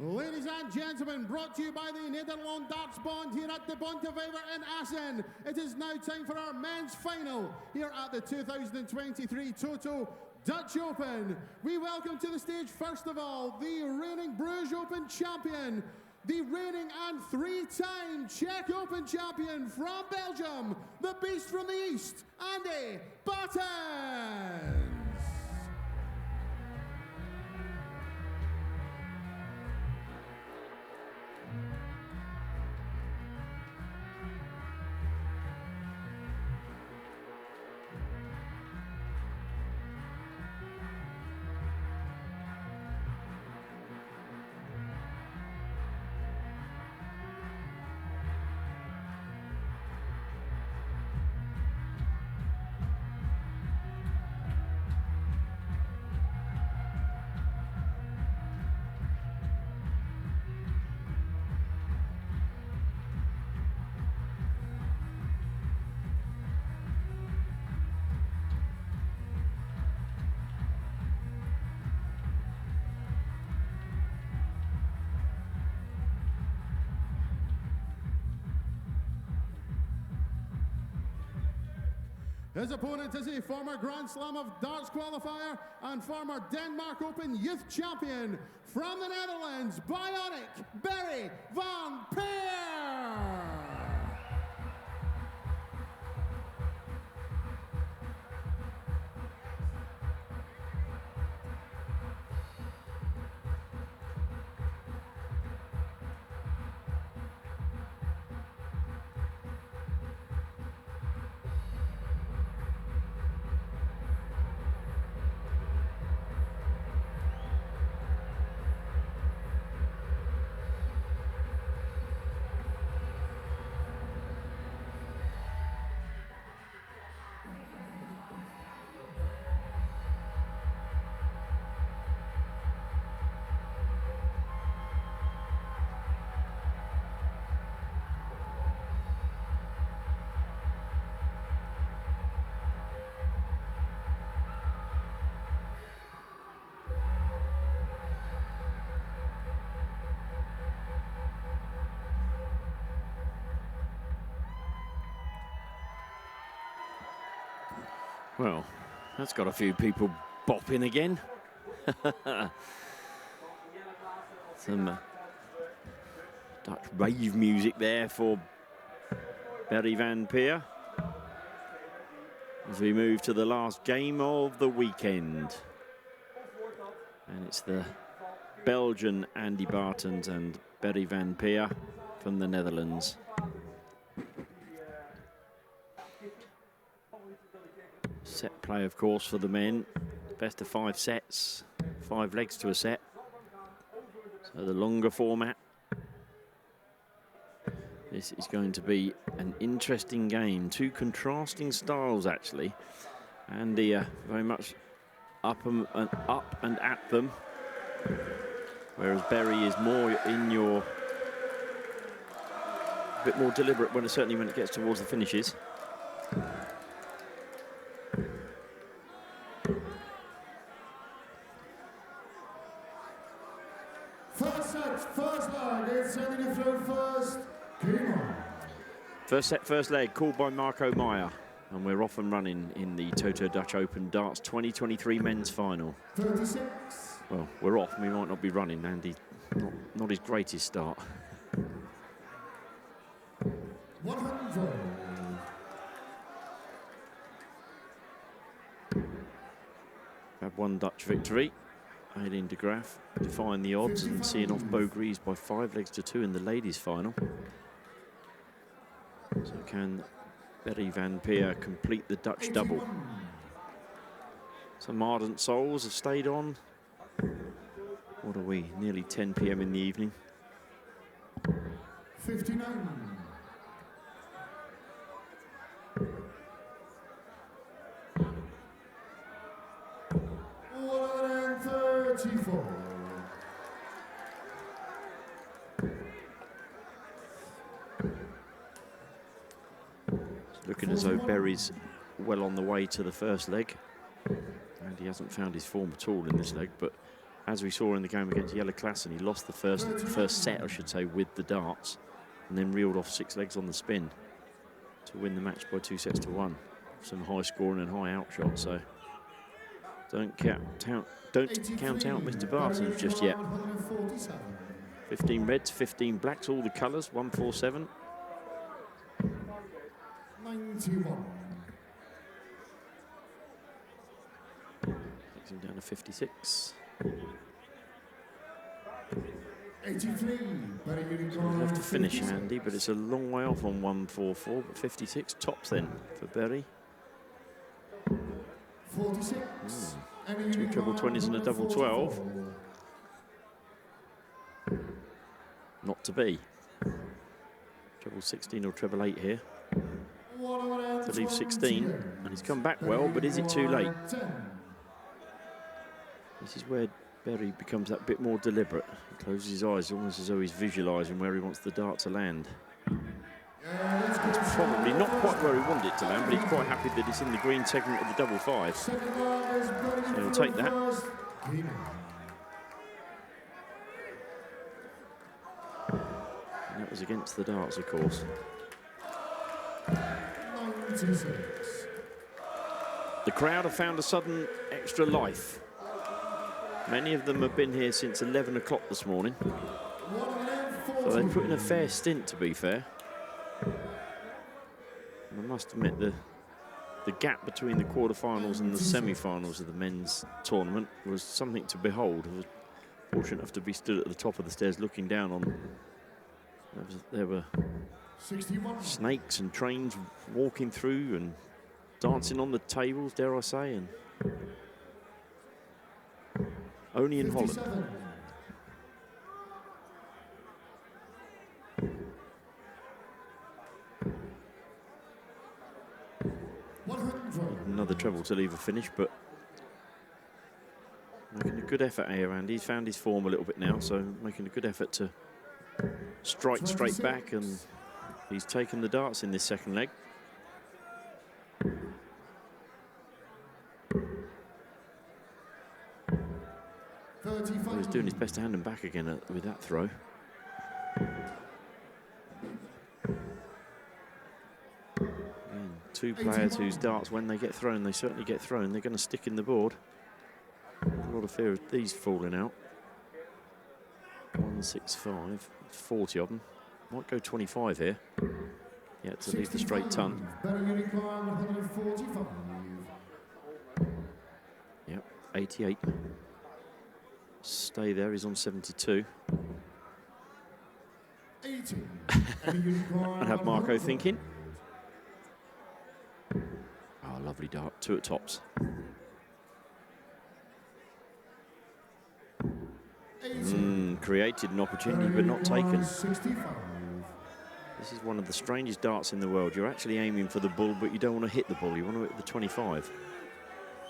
Ladies and gentlemen, brought to you by the Nederland Darts Bond here at the Bontewever in Assen. It is now time for our men's final here at the 2023 Toto Dutch Open. We welcome to the stage, first of all, the reigning Bruges Open champion, the reigning and three-time Czech Open champion from Belgium, the beast from the east, Andy Baetens. His opponent is a former Grand Slam of Darts qualifier and former Denmark Open Youth Champion from the Netherlands, Bionic Barry van Peer. Well, that's got a few people bopping again. Some Dutch rave music there for Barry van Peer as we move to the last game of the weekend. And it's the Belgian Andy Baetens and Barry van Peer from the Netherlands. Set play, of course, for the men. Best of 5 sets, 5 legs to a set. So the longer format. This is going to be an interesting game. 2 contrasting styles, actually. Andy very much up and at them, whereas Barry is more in your, a bit more deliberate certainly when it gets towards the finishes. First set, first leg, it's sending it through first. Game on. First set, first leg, called by Marco Meyer. And we're off and running in the Toto Dutch Open Darts 2023 men's final. 36. Well, we're off. We might not be running, Andy. Not his greatest start. 100. Had one Dutch victory. Aileen de Graaf defying the odds and seeing off Bo Greaves by 5 legs to 2 in the ladies' final. So can Barry van Peer complete the Dutch double? Some ardent souls have stayed on. What are we? Nearly 10 p.m. in the evening. 59. Looking as though Barry's well on the way to the first leg. And he hasn't found his form at all in this leg, but as we saw in the game against Yellow Class, and he lost the first set, I should say, with the darts, and then reeled off 6 legs on the spin to win the match by 2-1. Some high scoring and high outshot, so don't count out Mr. Baetens just yet. 15 reds, 15 blacks, all the colours, 147. 91. Takes him down to 56. 83. We'll have to finish Andy, but it's a long way off on 144, but 56 tops then for Berry. 46. 2 treble 20s and a double 12. Not to be. Treble 16 or treble 8 here. To leave 16, and he's come back well, but is it too late? This is where Berry becomes that bit more deliberate. He closes his eyes almost as though he's visualising where he wants the dart to land. It's probably not quite where he wanted it to land, but he's quite happy that it's in the green segment of the double 5. So he'll take that. And that was against the darts, of course. 96. The crowd have found a sudden extra life. Many of them have been here since 11 o'clock this morning. So they've put in a fair stint, to be fair. And I must admit, the gap between the quarterfinals and the semi-finals of the men's tournament was something to behold. I was fortunate enough to be stood at the top of the stairs looking down on. There were 61. snakes and trains walking through and dancing on the tables, dare I say, and only in Holland. 100. Another treble to leave a finish, but making a good effort here, Andy. He's found his form a little bit now, so making a good effort to strike straight back, and he's taken the darts in this second leg. Well, he's doing his best to hand him back again with that throw. Again, 2 players whose darts, when they get thrown, they certainly get thrown. They're going to stick in the board. A lot of fear of these falling out. 165, 40 of them. Might go 25 here. Yeah, to leave the straight ton. Yep, 88. Stay there, he's on 72. And have Marco thinking. Oh, lovely dart, 2 at tops. Created an opportunity but not taken. This is one of the strangest darts in the world. You're actually aiming for the bull, but you don't want to hit the bull. You want to hit the 25.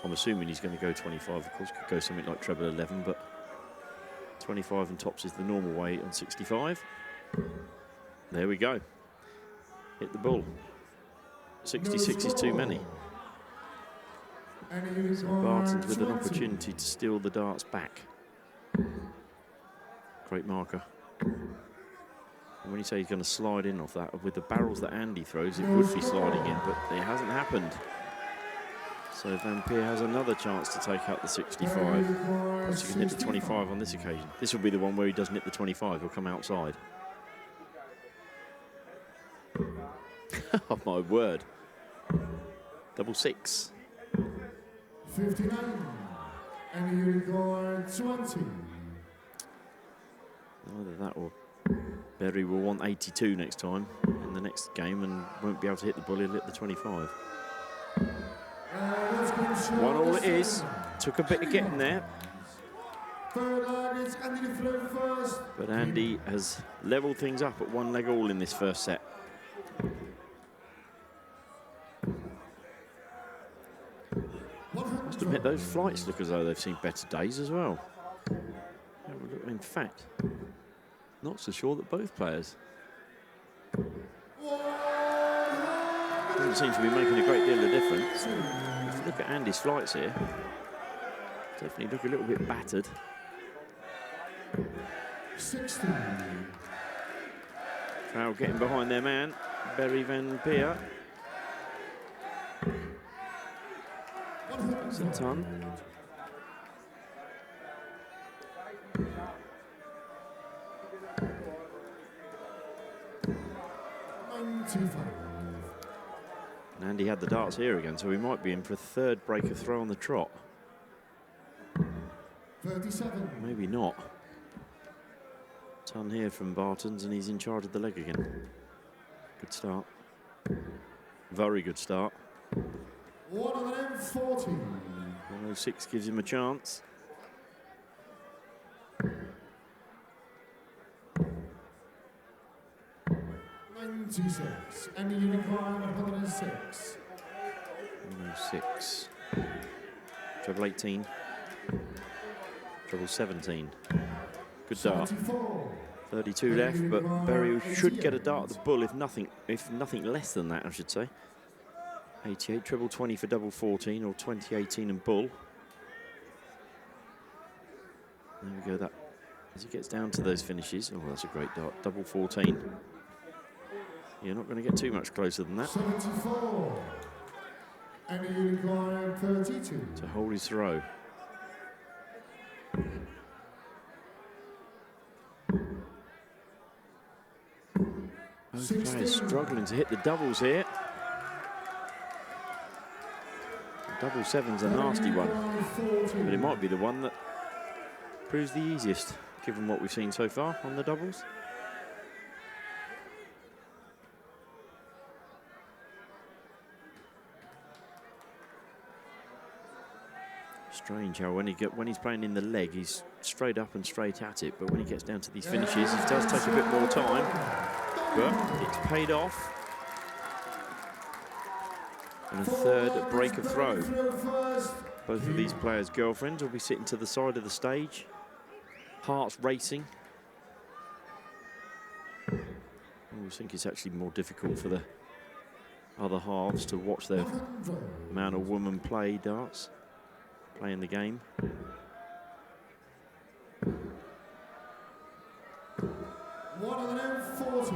I'm assuming he's going to go 25. Of course, could go something like treble 11, but 25 and tops is the normal way on 65. There we go. Hit the bull. 66 is too many. So Baetens with an opportunity to steal the darts back. Great marker. And when you say he's going to slide in off that, with the barrels that Andy throws, it would be sliding in, but it hasn't happened. So Van Peer has another chance to take out the 65. Perhaps he can hit the 25 on this occasion. This will be the one where he doesn't hit the 25. He'll come outside. Oh, my word. Double 6. 59. And you record 20. Either that or Berry will want 82 next time in the next game and won't be able to hit the bull. He'll hit the 25. 1-1 it is. Took a bit of getting there. But Andy has levelled things up at 1 leg all in this first set. Must admit, those flights look as though they've seen better days as well. In fact, not so sure that both players don't seem to be making a great deal of difference. If you look at Andy's flights here, definitely look a little bit battered. 60. Trow getting behind their man, Barry Van Peer. That's a ton. And Andy had the darts here again, so we might be in for a third break of throw on the trot. 37. Maybe not. Ton here from Baetens, and he's in charge of the leg again. Good start. Very good start. 140. 106 gives him a chance. And the unicorn 106. 106. Treble 18. Treble 17. Good dart. 32 left, but Berry should get a dart at the bull, if nothing less than that, I should say. 88, treble 20 for double 14, or 20-18 and bull. There we go. That as he gets down to those finishes. Oh, that's a great dart. Double 14. You're not going to get too much closer than that. 74. And the unicorn 32. To hold his throw. Both players struggling to hit the doubles here. The double seven's a nasty one, but it might be the one that proves the easiest, given what we've seen so far on the doubles. Strange how when he's playing in the leg, he's straight up and straight at it, but when he gets down to these finishes, it does take a bit more time, but it's paid off. And a third break of throw. Both of these players' girlfriends will be sitting to the side of the stage, hearts racing. I always think it's actually more difficult for the other halves to watch their man or woman play darts. Playing the game. 140.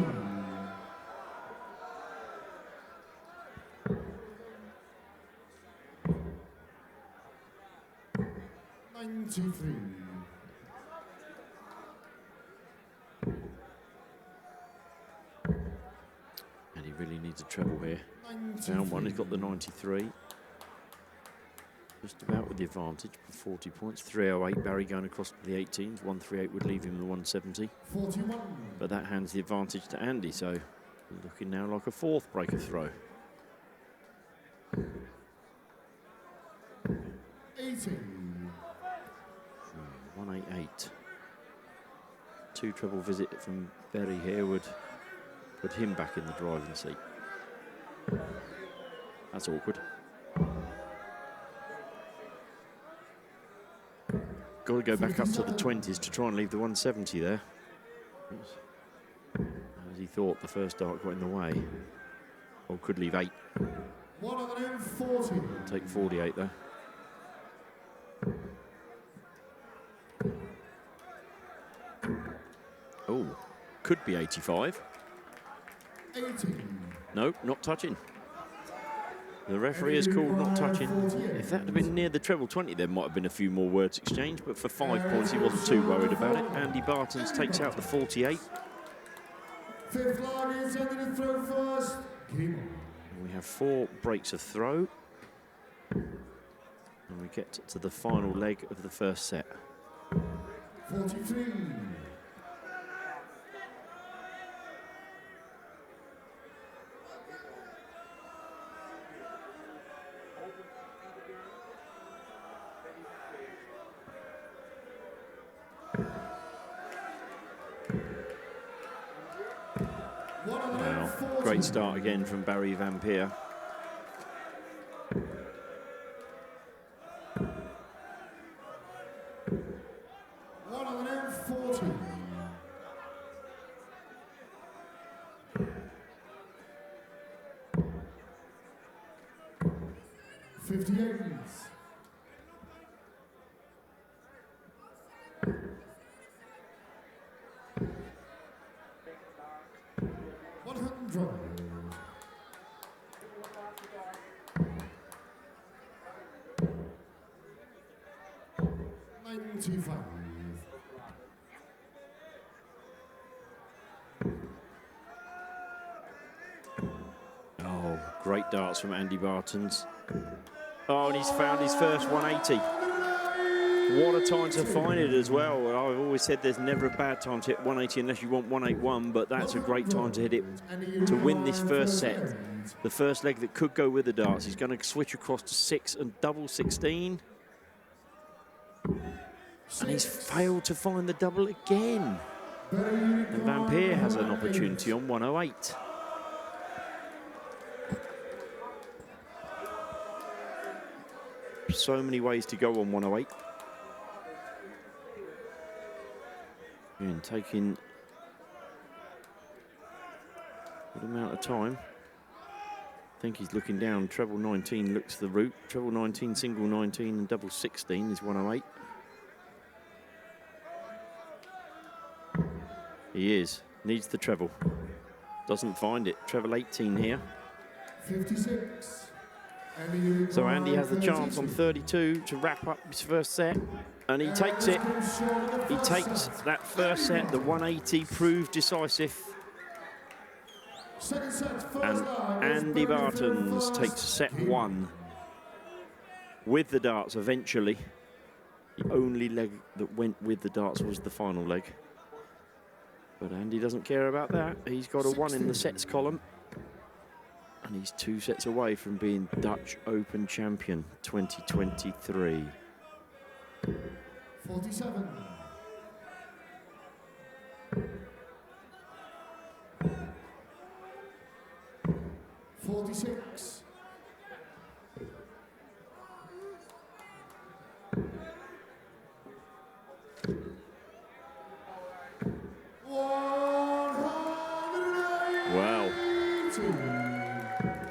And he really needs a treble here. Down one, he's got the 93. Just about with the advantage for 40 points. 308, Barry going across to the 18s. 138 would leave him the 170. 41. But that hands the advantage to Andy, so looking now like a fourth break of throw. 80. 188. Two treble visit from Berry here would put him back in the driving seat. That's awkward. Got to go back up to the 20s to try and leave the 170 there. As he thought the first dart got in the way. Or could leave 8. 140. Take 48 though. Oh, could be 85. 80. No, not touching. The referee has called not touching. If that had been near the treble 20, there might have been a few more words exchanged, but for 5 points, he wasn't too worried about it. Andy Baetens takes out the 48. Fifth line is under the throw first. And we have 4 breaks of throw. And we get to the final leg of the first set. 43. Wow, great start again from Barry Van Peer. 95. Oh, great darts from Andy Baetens. Oh, and he's found his first 180. What a time to find it as well. I've always said there's never a bad time to hit 180 unless you want 181, but that's a great time to hit it to win this first set. The first leg that could go with the darts. He's going to switch across to 6 and double 16. And he's failed to find the double again. And Van Peer has an opportunity on 108. So many ways to go on 108. And taking a good amount of time. I think he's looking down. Treble 19 looks the route. Treble 19, single 19, and double 16 is 108. He is. Needs the treble. Doesn't find it. Treble 18 here. 56. So Andy has the chance on 32 to wrap up his first set. And he takes it. He takes that first set. The 180 proved decisive. And Andy Baetens takes set 1 with the darts eventually. The only leg that went with the darts was the final leg. But Andy doesn't care about that. He's got a 1 in the sets column. And he's 2 sets away from being Dutch Open champion 2023. 47. 46. 180. Wow.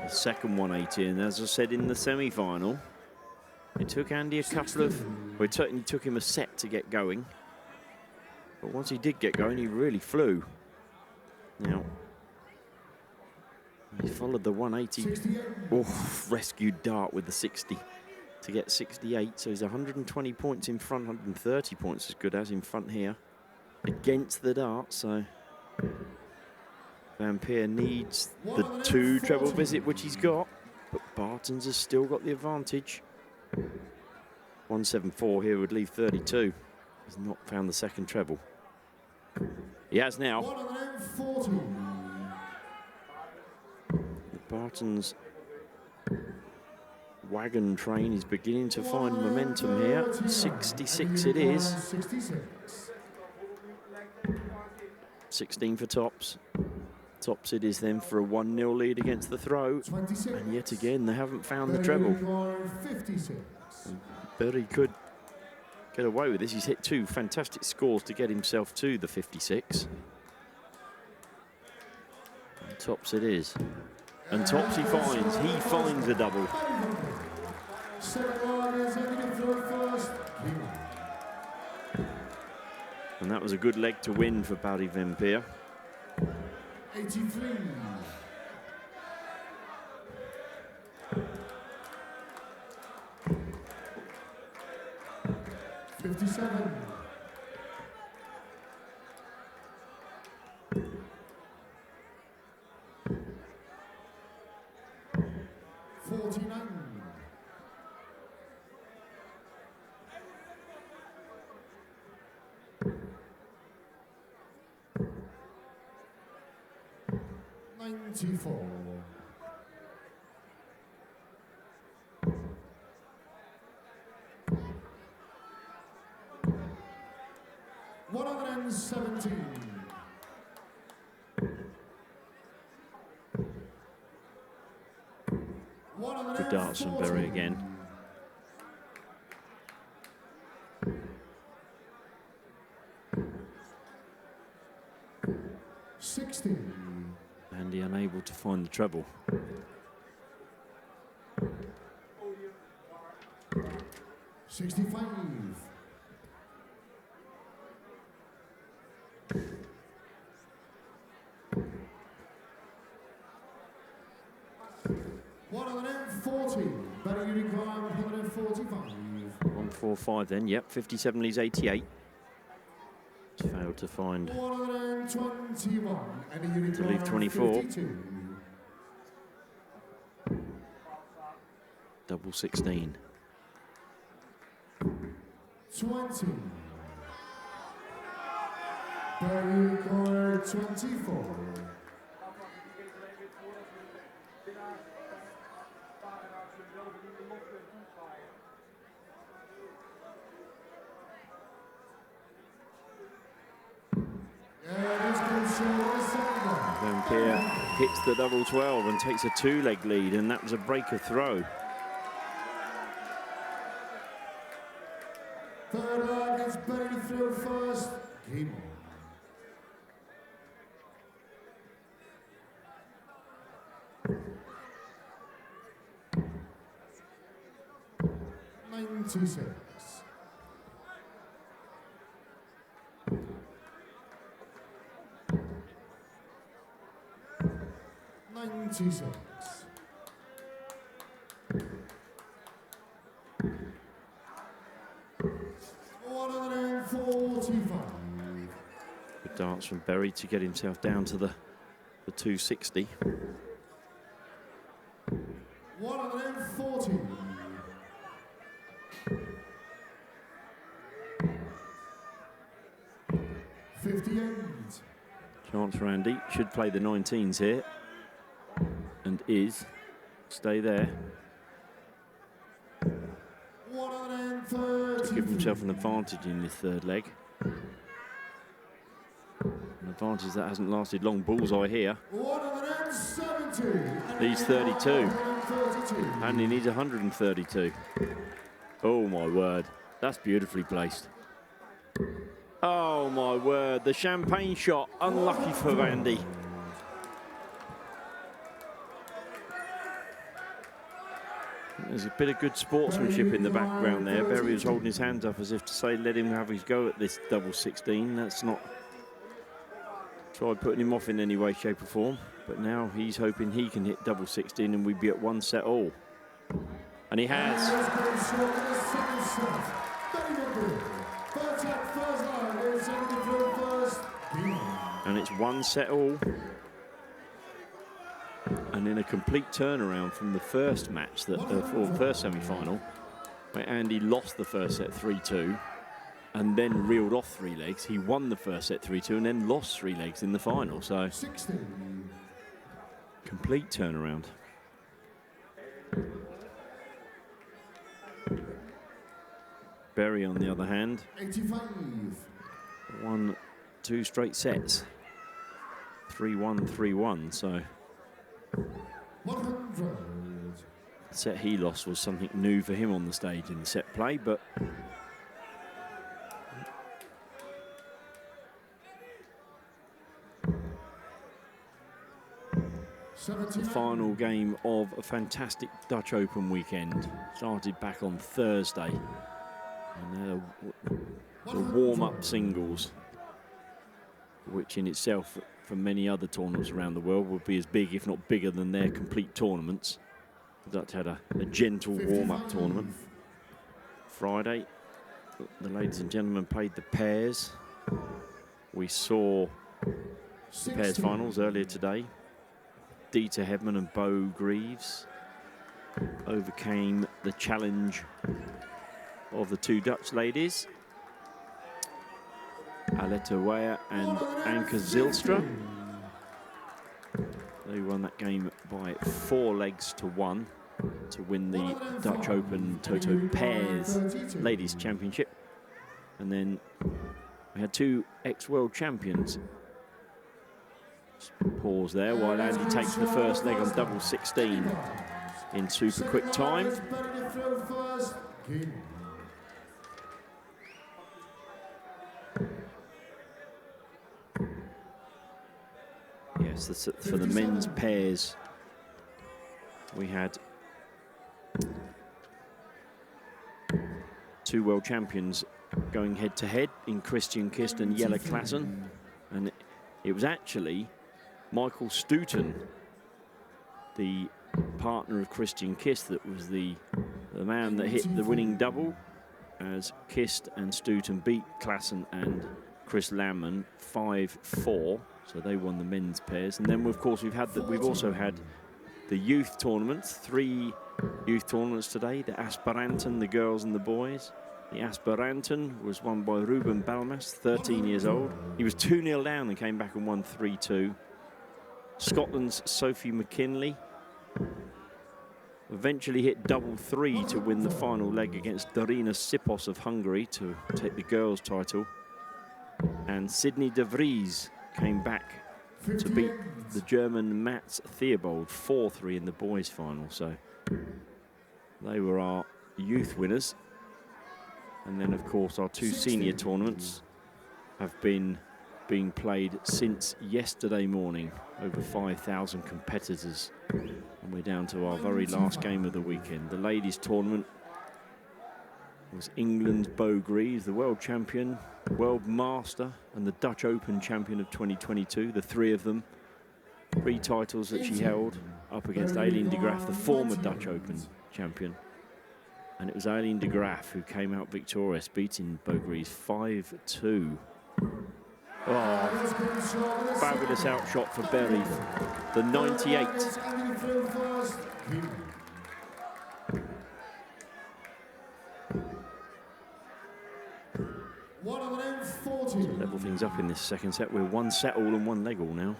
The second 180, and as I said in the semi-final, it took Andy a couple of, well, it certainly took him a set to get going. But once he did get going, he really flew. Now, he followed the 180. Oh, rescued dart with the 60 to get 68. So he's 120 points in front, 130 points as good as in front here against the dart. So Van Peer needs the 2 treble visit, which he's got, but Baetens has still got the advantage. 174 here would leave 32. He's not found the second treble. He has now. 140. Baetens' wagon train is beginning to find momentum here. 66 it is. 66. 16 for tops. Tops it is then for a 1-0 lead against the throw. 26. And yet again, they haven't found the treble. 56. Berry could get away with this. He's hit 2 fantastic scores to get himself to the 56. And tops it is. And tops he finds a double. And that was a good leg to win for Barry Van Peer. 83. 57. 49. 94. 117. 140. Good darts from Berry again. 60. Andy unable to find the treble. 65. 140. Better you require 145. 145 then. Yep, 57 leads 88. It's failed to find 121. to leave 24. 52. Double 16. 20. Barrier corner 24. Vampire hits the double 12 and takes a 2-leg lead, and that was a break of throw. Third leg is better through first. Game on. 96. 96. Good dance from Berry to get himself down to the 260. 140. Chance for Andy. Should play the 19s here. And is. Stay there. To give himself an advantage in this third leg. An advantage that hasn't lasted long. Bullseye here. 170. Needs 32. And he needs 132. Oh my word. That's beautifully placed. Oh my word. The champagne shot. Unlucky for Andy. There's a bit of good sportsmanship in the background there. Berry was holding his hands up as if to say, let him have his go at this double 16. That's not tried putting him off in any way, shape or form. But now he's hoping he can hit double 16 and we'd be at 1 set all. And he has. And it's 1 set all. And in a complete turnaround from the first match, or first semi-final, where Andy lost the first set 3-2 and then reeled off 3 legs. He won the first set 3-2 and then lost 3 legs in the final. So, complete turnaround. Berry, on the other hand, 85. won 2 straight sets. 3-1, 3-1, so 100. the set he lost was something new for him on the stage in the set play, but the final game of a fantastic Dutch Open weekend started back on Thursday, and the warm-up singles, which in itself, for many other tournaments around the world, would be as big, if not bigger, than their complete tournaments. The Dutch had a gentle warm-up tournament. Friday, the ladies and gentlemen played the pairs. We saw the pairs finals earlier today. Dieter Hedman and Bo Greaves overcame the challenge of the 2 Dutch ladies, Aletta Weyer and Anke Zylstra. They won that game by 4 legs to 1 to win the Dutch Open Toto Pairs Ladies Championship. And then we had 2 ex-world champions. Just pause there while Andy takes the first leg on double 16 in super quick time. Yes, for the men's pairs, we had 2 world champions going head-to-head in Christian Kist and Jelle Klassen. And it was actually Michael Stoughton, the partner of Christian Kist, that was the man that hit the winning double as Kist and Stoughton beat Klassen and Chris Lamman 5-4. So they won the men's pairs. And then, of course, we've also had the youth tournaments. 3 youth tournaments today. The Aspiranten, the girls and the boys. The Aspiranten was won by Ruben Balmas, 13 years old. He was 2-0 down and came back and won 3-2. Scotland's Sophie McKinley eventually hit double 3 to win the final leg against Darina Sipos of Hungary to take the girls' title. And Sydney de Vries came back to beat the German Mats Theobald 4-3 in the boys' final. So they were our youth winners. And then, of course, our 2 senior tournaments have been being played since yesterday morning. Over 5,000 competitors. And we're down to our very last game of the weekend. The ladies' tournament was England's Bo Greaves, the world champion, world master, and the Dutch Open champion of 2022. The 3 of them, 3 titles that she held, up against Aileen de Graaf, the former Dutch Open champion. And it was Aileen de Graaf who came out victorious, beating Bo Greaves 5-2. Oh, fabulous outshot for Berry. The 98. So level things up in this second set. We're 1 set all and 1 leg all now.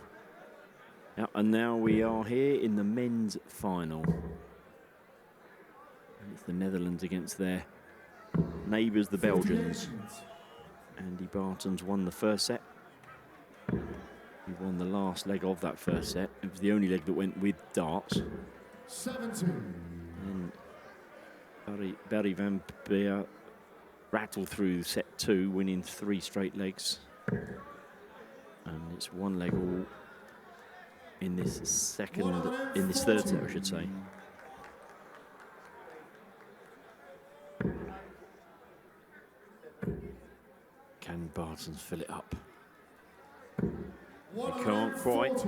Yeah, and now we are here in the men's final. And it's the Netherlands against their neighbours, the Belgians. Andy Baetens won the first set. He won the last leg of that first set. It was the only leg that went with darts. 17. And Barry van Beer rattled through set 2, winning 3 straight legs. And it's 1 leg all in this third set, I should say. Can Baetens fill it up? He can't quite.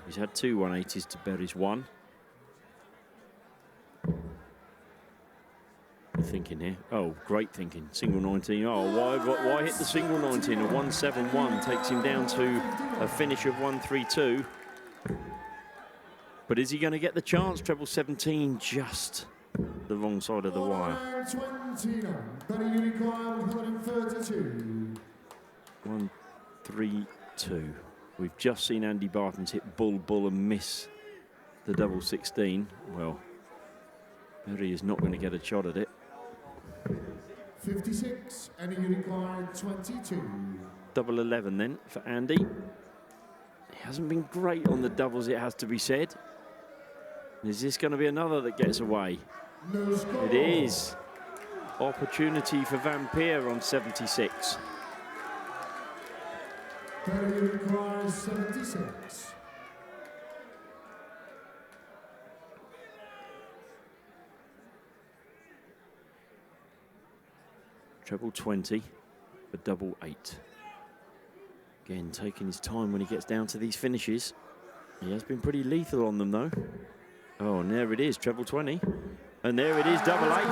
He's had 2 180s to Berry's 1. Thinking here. Oh, great thinking. Single 19. Oh, why hit the single 19? A 1-7-1 takes him down to a finish of 1-3-2. But is he going to get the chance? Treble 17, just the wrong side of the wire. 1-3-2. We've just seen Andy Baetens hit bull and miss the double 16. Well, Berry is not going to get a shot at it. 56 and a unicorn 22. Double 11 then for Andy. He hasn't been great on the doubles, it has to be said. Is this going to be another that gets away? No score. It is. Opportunity for Van Peer on 76. Unicorn 76. Treble 20 for double 8. Again, taking his time when he gets down to these finishes. He has been pretty lethal on them, though. Oh, and there it is, treble 20. And there it is, double 8.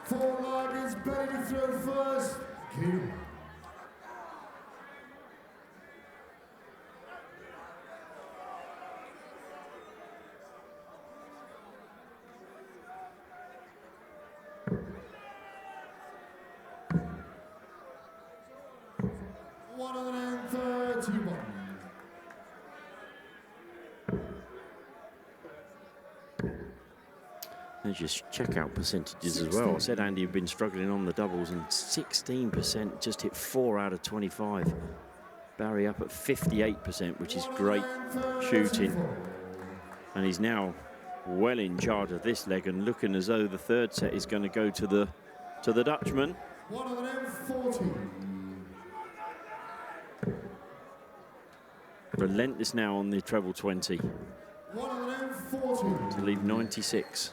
Four lagers, Berry throw first. Kim. Just checkout percentages as well. I said Andy had been struggling on the doubles, and 16%, just hit 4 out of 25. Barry up at 58%, which is great shooting. And he's now well in charge of this leg and looking as though the third set is going to go to the Dutchman. 140. Relentless now on the treble 20. 140. To leave 96.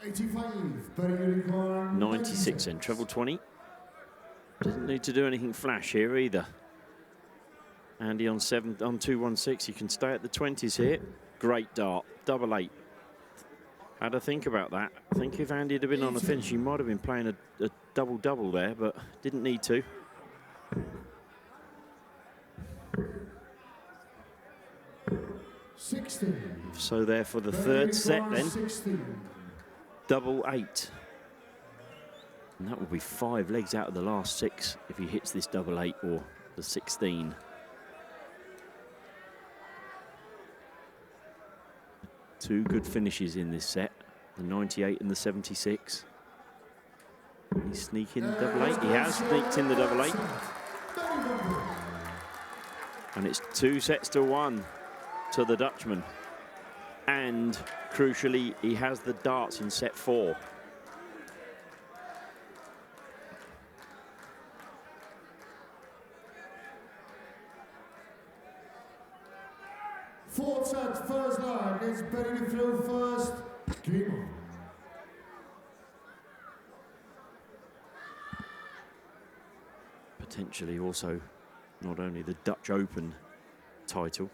85, 96 in treble 20. Doesn't need to do anything flash here either. Andy on 216. He can stay at the 20s here. Great dart. Double 8. Had to think about that. I think if Andy had been on the finish, he might have been playing a double-double there, but didn't need to. So there for the third set then. Double 8. And that will be 5 legs out of the last 6 if he hits this double 8 or the 16. Two good finishes in this set, the 98 and the 76. He's sneaking double 8. He has sneaked in the double 8. And it's 2-1 to the Dutchman. And crucially, he has the darts in set 4. Fourth set, first line is Betty to throw first. Game on. Potentially also not only the Dutch Open title,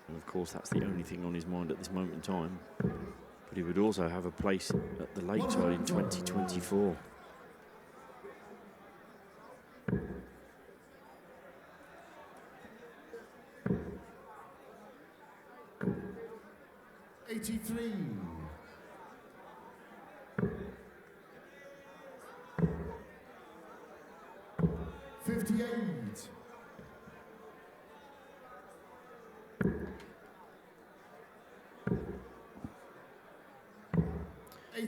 and of course that's the only thing on his mind at this moment in time, but he would also have a place at the late side in 2024.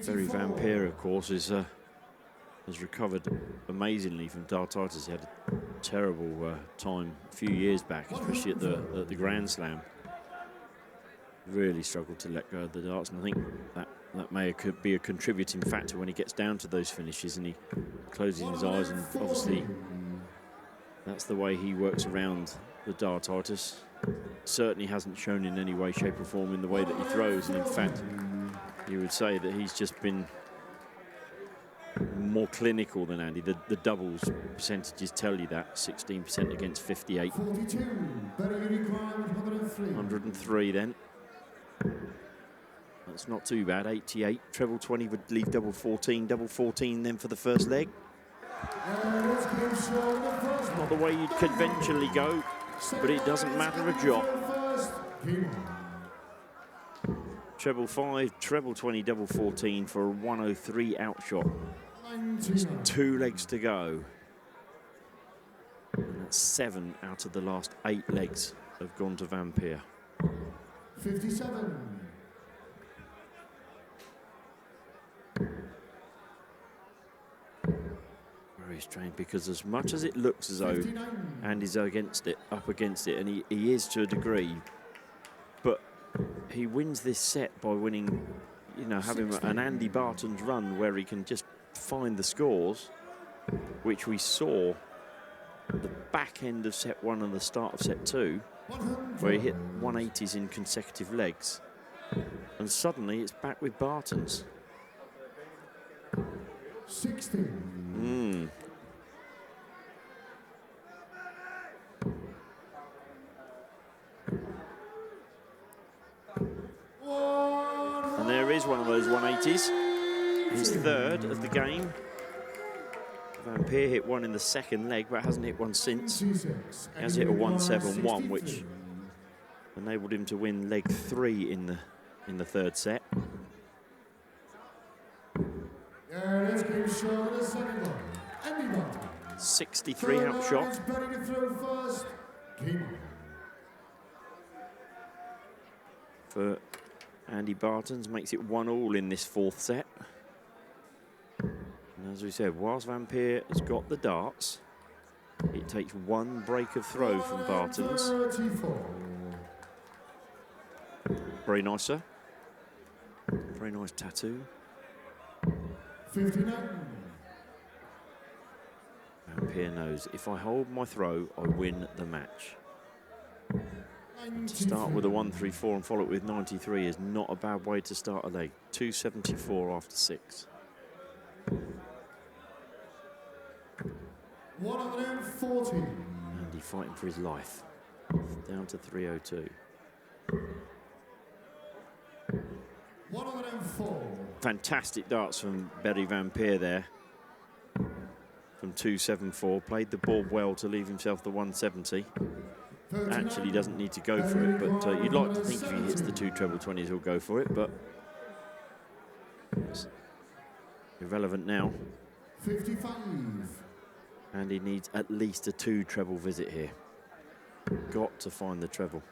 Barry Van Peer, of course, has recovered amazingly from dartitis. He had a terrible time a few years back, especially at the Grand Slam. Really struggled to let go of the darts, and I think that may be a contributing factor when he gets down to those finishes and he closes his eyes, and obviously that's the way he works around the dartitis. Certainly hasn't shown in any way, shape or form in the way that he throws, and in fact you would say that he's just been more clinical than Andy. The doubles percentages tell you that. 16% against 58. 103 then. That's not too bad. 88. Treble 20 would leave double 14. Double 14 then for the first leg. Not the way you'd conventionally go, but it doesn't matter a jot. Treble 5, treble 20, double 14 for a 103 outshot. Just 2 legs to go. And that's 7 out of the last 8 legs have gone to Van Peer. 57. Very strange, because as much as it looks as though Andy's up against it, and he is to a degree, but he wins this set by winning, you know, having an Andy Baetens run where he can just find the scores, which we saw at the back end of set 1 and the start of set 2, where he hit 180s in consecutive legs, and suddenly it's back with Baetens. 16. And there is one of those 180s. His third of the game. Van Peer hit one in the second leg, but hasn't hit one since. He has hit a 1-7-1, which enabled him to win leg 3 in the third set. 63 outshot. For Andy Baetens, makes it 1-1 in this fourth set. And as we said, whilst Van Peer has got the darts, it takes 1 break of throw from Baetens. Very nice, sir. Very nice tattoo. 59. Van Peer knows, if I hold my throw, I win the match. To start with a 1-3-4 and follow it with 93 is not a bad way to start a leg. 274 after 6. 140. Andy fighting for his life. Down to 302. 104. Fantastic darts from Berry Van Peer there. From 274. Played the ball well to leave himself the 170. Actually doesn't need to go for it, but you'd like to think if he hits the 2 treble 20s he'll go for it, but it's irrelevant now. 55. And he needs at least a 2 treble visit here. Got to find the treble.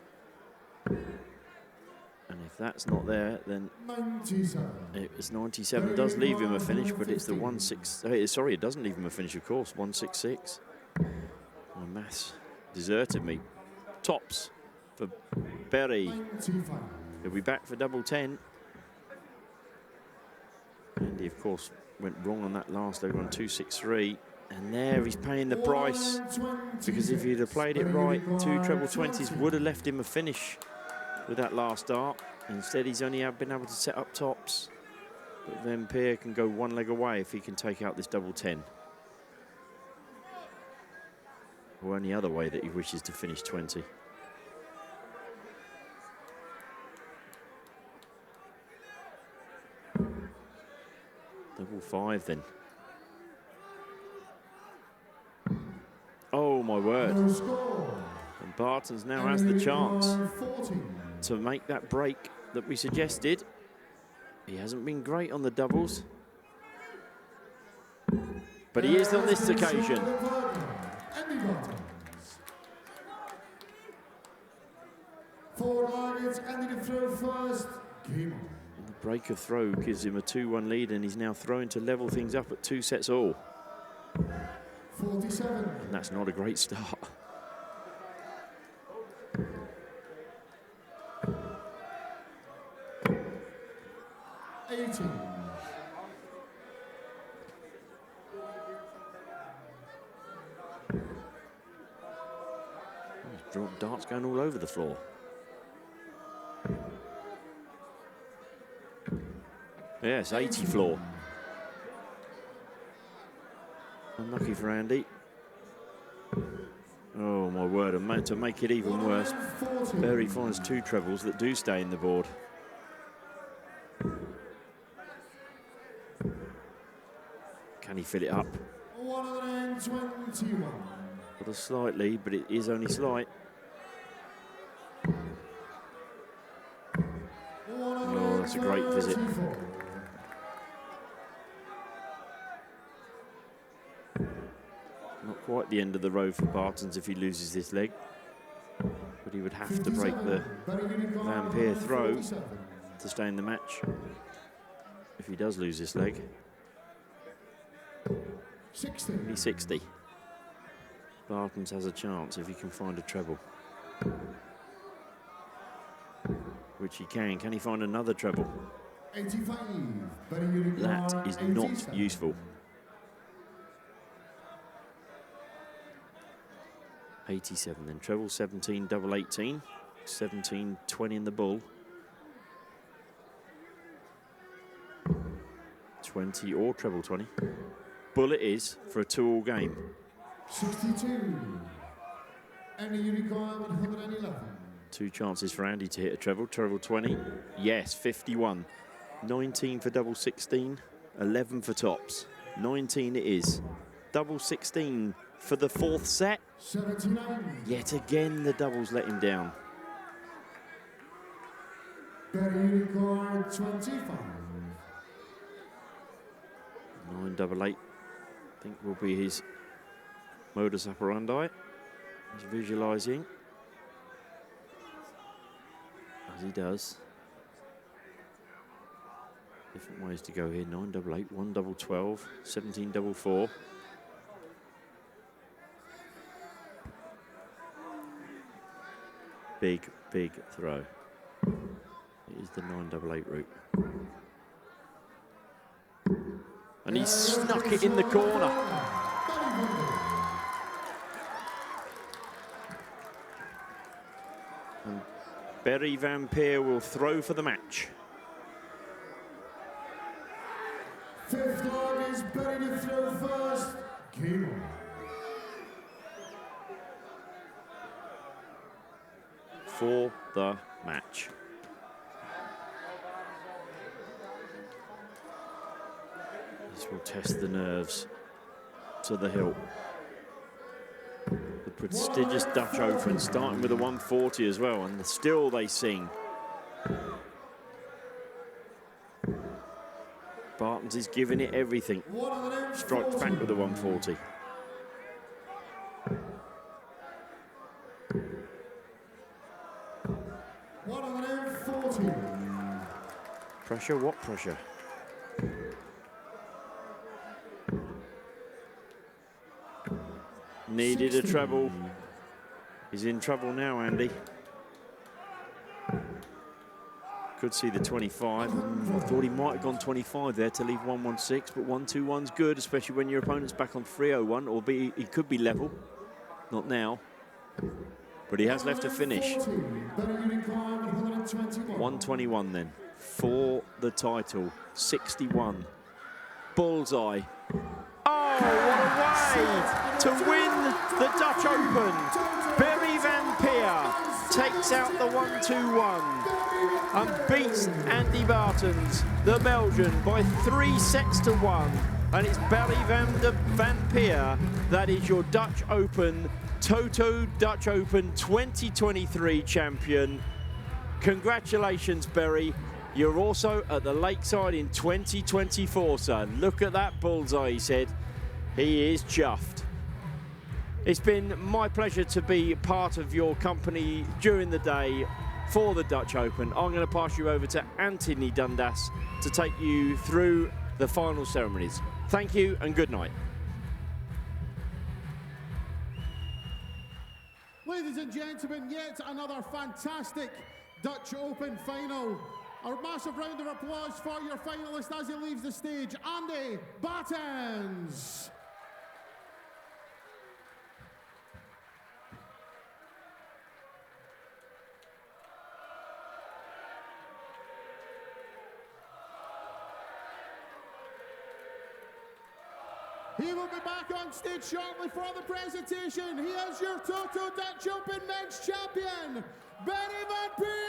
And if that's not there, then 97. it's 97. Does leave him a finish, but it's the 16. Sorry, it doesn't leave him a finish, of course. 166. My maths deserted me. Tops for Berry. 95. He'll be back for double 10. And he, of course, went wrong on that last leg on 263. And there he's paying the price. Because if he'd have played it right, 2 treble 20s would have left him a finish with that last dart. Instead, he's only been able to set up tops. But Van Peer can go 1 leg away if he can take out this double 10. Or any other way that he wishes to finish 20. Double 5 then. Oh my word. And Baetens now has the chance to make that break that we suggested. He hasn't been great on the doubles, but he is on this occasion. Four targets, Andy to throw first. Game on. The break of throw gives him a 2-1 lead, and he's now throwing to level things up at 2 sets all. 47. And that's not a great start. Darts going all over the floor. Yes, 80 floor. Unlucky for Andy. Oh my word, and to make it even worse, Berry finds 2 trebles that do stay in the board. Can he fill it up? 121. Got a slight lead, but it is only slight. Oh, that's a great visit. Not quite the end of the road for Baetens if he loses this leg. But he would have to break the Van Peer throw to stay in the match if he does lose this leg. 60. Baetens has a chance if he can find a treble. Which he can. Can he find another treble? 85. That is not useful. 87 then. Treble 17, double 18. 17, 20 in the bull. 20 or treble 20. Bull it is for a 2-all game. 62. Any unicorn 111. 2 chances for Andy to hit a treble. Treble 20. Yes, 51. 19 for double 16. 11 for tops. 19 it is. Double 16 for the 4th set. 79. Yet again, the doubles let him down. Berry unicorn 25. 9 double 8. I think will be his modus operandi. He's visualising. As he does. Different ways to go here. 9 double 8, 1 double 12, 17 double 4. Big, big throw. It is the 9 double 8 route. And he snuck it in the corner. And Berry Van Peer will throw for the match. 5th dog is Berry to throw first. Game on. for the match. This will test the nerves to the hilt. The prestigious Dutch Open, starting with a 140 as well, and still they sing. Baetens is giving it everything. Strikes back with a 140. Pressure, what pressure? Needed a treble. He's in trouble now, Andy. Could see the 25. I thought he might have gone 25 there to leave 116, but 121's good, especially when your opponent's back on 301, or he could be level. Not now. But he has left a finish. 121 then for the title. 61. Bullseye. Oh, what a way to win the Dutch Open. Barry van Peer takes out the 121 and beats Andy Baetens, the Belgian, by 3 sets to 1. And it's Barry van Peer that is your Dutch Open, Toto Dutch Open 2023 champion. Congratulations, Barry. You're also at the Lakeside in 2024, son. Look at that bullseye, he said. He is chuffed. It's been my pleasure to be part of your company during the day for the Dutch Open. I'm going to pass you over to Anthony Dundas to take you through the final ceremonies. Thank you and good night. Ladies and gentlemen, yet another fantastic Dutch Open final. A massive round of applause for your finalist as he leaves the stage, Andy Baetens. He will be back on stage shortly for the presentation. He is your Toto Dutch Open Men's Champion, Barry van Peer.